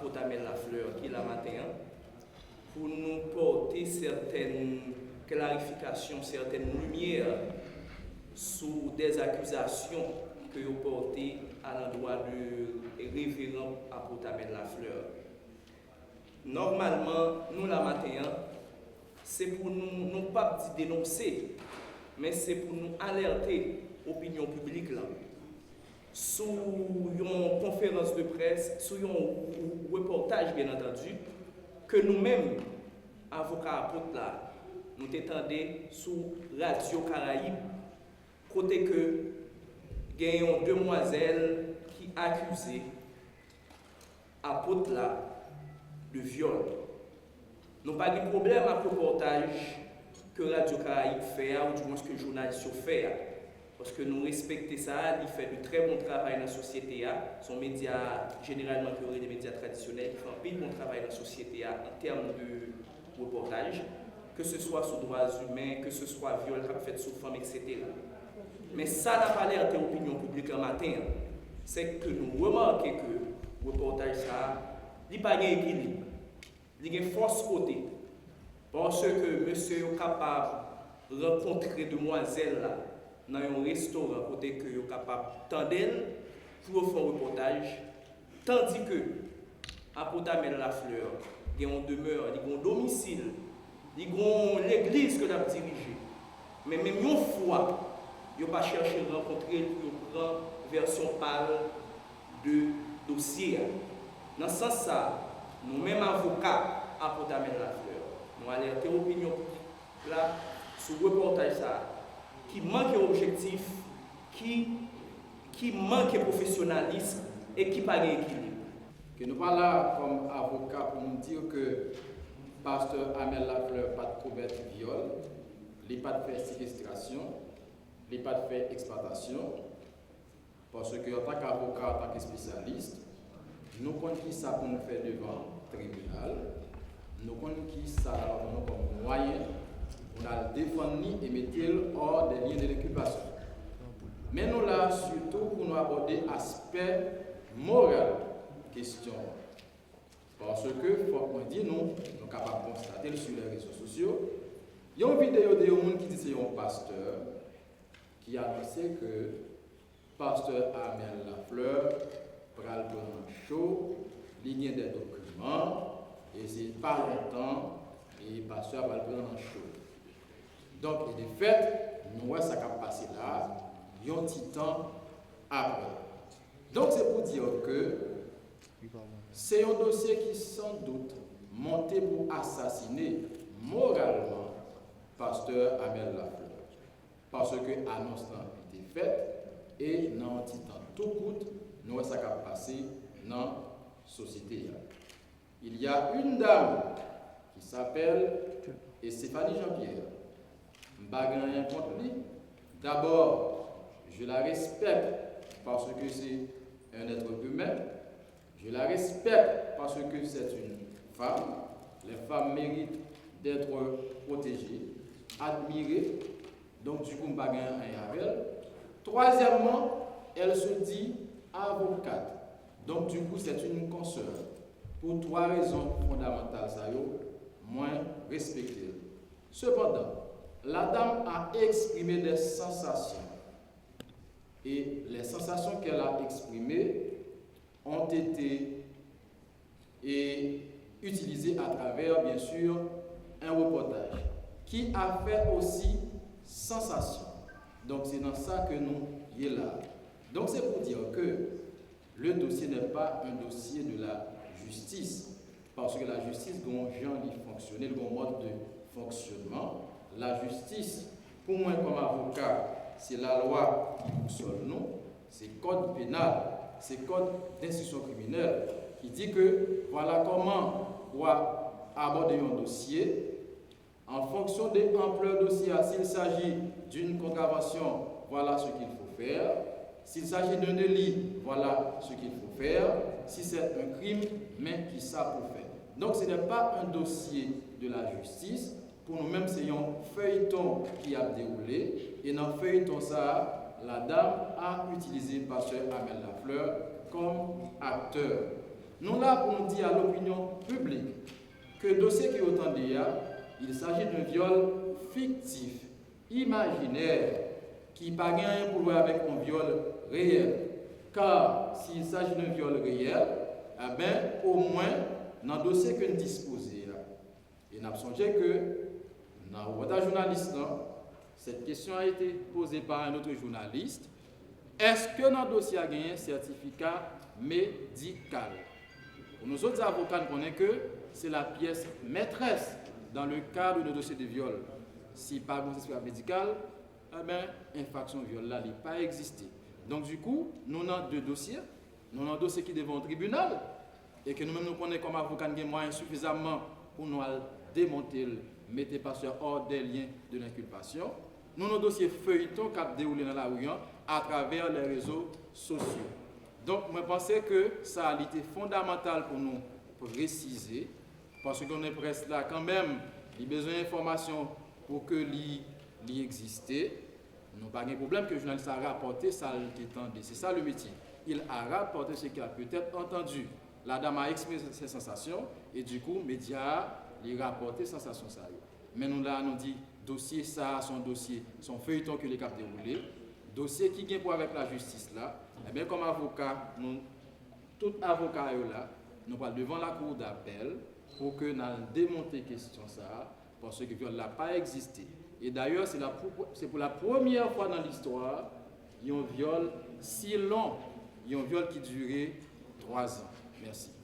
Potamel Lafleur qui est la matin pour nous porter certaines clarifications, certaines lumières sur des accusations que vous portez à l'endroit de révérend à Potamel Lafleur. Normalement, nous la matin, c'est pour nous, non pas dénoncer, mais c'est pour nous alerter l'opinion publique là. Sous une conférence de presse, sous un reportage bien entendu, que nous-mêmes, avocats apôtres là, nous t'étendons sous Radio Caraïbe, côté que gagnons demoiselles qui accusaient apôtres là de viol. Nous n'avons pas de problème à reportage que Radio Caraïbe fait, ou du moins que le journaliste fait. Parce que nous respectons ça, il fait de très bon travail dans la société. Son média, généralement, des médias traditionnels, qui font un peu bon travail dans la société en termes de reportage, que ce soit sur droits humains, que ce soit viol fait sur femmes, etc. Mais ça n'a pas l'air d'être l'opinion publique en matin. C'est que nous remarquons que le reportage, il n'y a pas d'équilibre. Il y a une force côté. Parce que monsieur est capable de rencontrer demoiselles là, dans un restaurant côté que est capable d'attendre pour faire un reportage, tandis que à Potamel Lafleur, il y a une demeure, il y a un domicile, il y a l'église que nous avons dirigée. Mais même une fois, il n'y a pas cherché à rencontrer pour prendre version pâle de dossier. Dans ce sens, nous-mêmes avocats à Potamel Lafleur, nous alertons l'opinion publique là sur le reportage qui manque d'objectif, qui manque de professionnalisme et qui pas d'équilibre. Que nous parlons là comme avocat pour nous dire que pasteur Amel Lafleur n'a pas de couvert de viol, il n'a pas de fait séquestration, il n'a pas de fait exploitation, parce que en tant qu'avocat, en tant que spécialiste, nous connaissons qui ça pour nous faire devant le tribunal, nous connaissons qui ça comme moyen pour nous défendre et mettre hors des liens de l'occupation. Mais nous là, surtout pour nous aborder l'aspect moral question. Parce que, faut qu'on dise, nous sommes capables de constater sur les réseaux sociaux, il y a une vidéo de gens qui dit que c'est un pasteur qui a annoncé que pasteur Amel Lafleur va le prendre chaud, ligne des documents, et c'est pas longtemps, et le pasteur va le prendre en chaud. Donc, et de fait, nous voyons ça qui a passé là, il y a un petit temps après. Donc, c'est pour dire que c'est un dossier qui, sans doute, monté pour assassiner moralement pasteur Amel Lafleur. Parce que l'annonce a été faite et dans un petit temps tout coûte, nous voyons ça qui a passé dans la société. Il y a une dame qui s'appelle Stéphanie Jean-Pierre. Je ne rien contre lui. D'abord, je la respecte parce que c'est un être humain. Je la respecte parce que c'est une femme. Les femmes méritent d'être protégées, admirées. Donc, du coup, je ne rien avec elle. Troisièmement, elle se dit avocate. Donc, du coup, c'est une consoeur. Pour trois raisons fondamentales, ça y est, moins respectée. Cependant, la dame a exprimé des sensations. Et les sensations qu'elle a exprimées ont été utilisées à travers, bien sûr, un reportage qui a fait aussi sensation. Donc, c'est dans ça que nous y est là. Donc, c'est pour dire que le dossier n'est pas un dossier de la justice, parce que la justice, dont Jean y fonctionner, le bon mode de fonctionnement, la justice, pour moi comme avocat, c'est la loi qui boussole nous, c'est le code pénal, c'est le code d'instruction criminelle qui dit que voilà comment on va aborder un dossier en fonction de l'ampleur du dossier. S'il s'agit d'une contravention, voilà ce qu'il faut faire. S'il s'agit d'un délit, voilà ce qu'il faut faire. Si c'est un crime, mais qui ça pour faire. Donc ce n'est pas un dossier de la justice. Pour nous-mêmes, c'est un feuilleton qui a déroulé. Et dans le feuilleton, ça, la dame a utilisé pasteur Amel Lafleur comme acteur. Nous là pour nous dire à l'opinion publique que le dossier qui est autant d'IA, il s'agit d'un viol fictif, imaginaire, qui n'a pas rien pour voir avec un viol réel. Car s'il s'agit d'un viol réel, eh bien, au moins, dans le dossier que nous disposons, et nous avons songé que, dans le reportage journaliste, cette question a été posée par un autre journaliste. Est-ce que dans le dossier a gagné un certificat médical? Pour nous autres avocats, nous connaissons que c'est la pièce maîtresse dans le cadre de dossier de viol. Si pas un certificat médical, eh bien, infraction viol là, il n'a pas existé. Donc du coup, nous avons deux dossiers. Nous avons un dossier qui est devant le tribunal et que nous-mêmes nous connaissons comme avocats nous avons moyens suffisamment pour nous démonter, mettre pas sur hors des liens de l'inculpation. Nous avons un dossier feuilleton qui a déroulé dans la rue à travers les réseaux sociaux. Donc, je pense que ça a été fondamental pour nous préciser, parce qu'on est presque là quand même, il y a besoin d'informations pour que l'y existait. Nous n'avons pas de problème que le journaliste a rapporté ça l'étendue. C'est ça le métier. Il a rapporté ce qu'il a peut-être entendu. La dame a exprimé ses sensations et du coup, les médias lui rapporté sensation ça. Mais nous là, nous dit dossier ça, son dossier, son feuilleton que les cap déroulé, dossier qui vient pour avec la justice là. Eh bien, comme avocat, nous, tout avocat là, nous parlons devant la cour d'appel pour que nous démonter question ça, parce que le viol n'a pas existé. Et d'ailleurs, c'est pour la première fois dans l'histoire, il y a un viol si long, il y a un viol qui durait 3 ans. Merci.